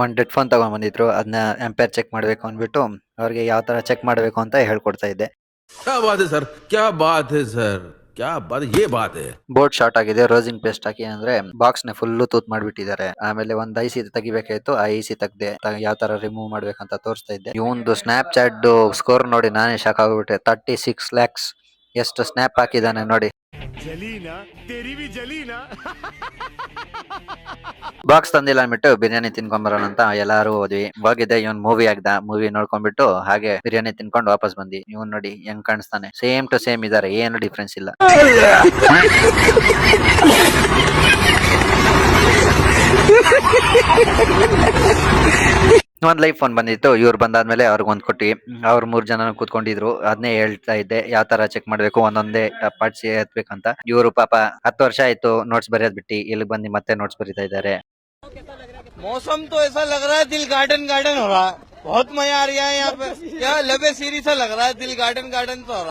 ಒಂದು dead phone ತಗೊಂಡ್ ಬಂದಿದ್ರು, ಅದನ್ನ ಎಂಪೈರ್ ಚೆಕ್ ಮಾಡ್ಬೇಕು ಅಂದ್ಬಿಟ್ಟು ಅವ್ರಿಗೆ ಯಾವ ತರ ಚೆಕ್ ಮಾಡ್ಬೇಕು ಅಂತ ಹೇಳ್ಕೊಡ್ತಾ ಇದ್ದೆ. क्या बात है सर, क्या बात है सर, क्या बात, ये बात है. ಬೋರ್ಡ್ ಶಾರ್ಟ್ ಆಗಿದೆ, ರೋಸಿಂಗ್ ಪೇಸ್ಟ್ ಹಾಕಿ ಅಂದ್ರೆ ಬಾಕ್ಸ್ ನ ಫುಲ್ ತೂತ್ ಮಾಡ್ಬಿಟ್ಟಿದ್ದಾರೆ. ಆಮೇಲೆ ಒಂದ್ ಐಸಿ ತೆಗಿಬೇಕಾಯ್ತು, ಆ ಐಸಿ ತೆಗ್ದೆ ಯಾವ ತರ ರಿಮೂವ್ ಮಾಡ್ಬೇಕಂತ ತೋರಿಸ್ತಾ ಇದ್ದೆ. ಇವಂದು ಸ್ನಾಪ್ ಚಾಟ್ ಸ್ಕೋರ್ ನೋಡಿ ನಾನೇ ಶಾಕ್ ಆಗ್ಬಿಟ್ಟೆ. 36 lakhs ಎಷ್ಟು ಸ್ನ್ಯಾಪ್ ಹಾಕಿದಾನೆ ನೋಡಿ. ಬಾಕ್ಸ್ ತಂದಿಲ್ಲ ಅಂದ್ಬಿಟ್ಟು ಬಿರಿಯಾನಿ ತಿನ್ಕೊಂಡ್ ಅಂತ ಎಲ್ಲಾರು ಹೋದ್ವಿ. ಹೋಗಿದ್ದೆ, ಇವನ್ ಮೂವಿ ಆಗ್ದ. ಮೂವಿ ನೋಡ್ಕೊಂಡ್ಬಿಟ್ಟು ಹಾಗೆ ಬಿರಿಯಾನಿ ತಿನ್ಕೊಂಡು ವಾಪಸ್ ಬಂದಿ. ಇವನ್ ನೋಡಿ ಹೆಂಗ್ ಕಾಣಿಸ್ತಾನೆ, ಸೇಮ್ ಟು ಸೇಮ್ ಇದಾರೆ, ಏನು ಡಿಫ್ರೆನ್ಸ್ ಇಲ್ಲ. ಒಂದ್ ಲೈಫ್ ಫೋನ್ ಬಂದಿತ್ತು, ಇವ್ರು ಬಂದಾದ್ಮೇಲೆ ಅವ್ರಿಗೆ ಒಂದ್ ಕೊಟ್ಟಿ, ಅವ್ರು 3 ಜನ ಕೂತ್ಕೊಂಡಿದ್ರು. ಅದನ್ನೇ ಹೇಳ್ತಾ ಇದ್ದೆ ಯಾವ ತರ ಚೆಕ್ ಮಾಡ್ಬೇಕು, ಒಂದೊಂದೇ ಪಾರ್ಟ್ಸ್ ಎತ್ಬೇಕಂತ. ಇವರು ಪಾಪ 10 ವರ್ಷ ಆಯ್ತು ನೋಟ್ಸ್ ಬರೆಯೋದ್ ಬಿಟ್ಟು, ಇಲ್ಲಿ ಬಂದು ಮತ್ತೆ ನೋಟ್ಸ್ ಬರೀತಾ ಇದ್ದಾರೆ. मौसम तो ऐसा लग रहा है दिल गार्डन गार्डन हो रहा है. बहुत मजा आ रहा है यहाँ पे. क्या लबे सीरी सा लग रहा है, दिल गार्डन गार्डन सा हो रहा है.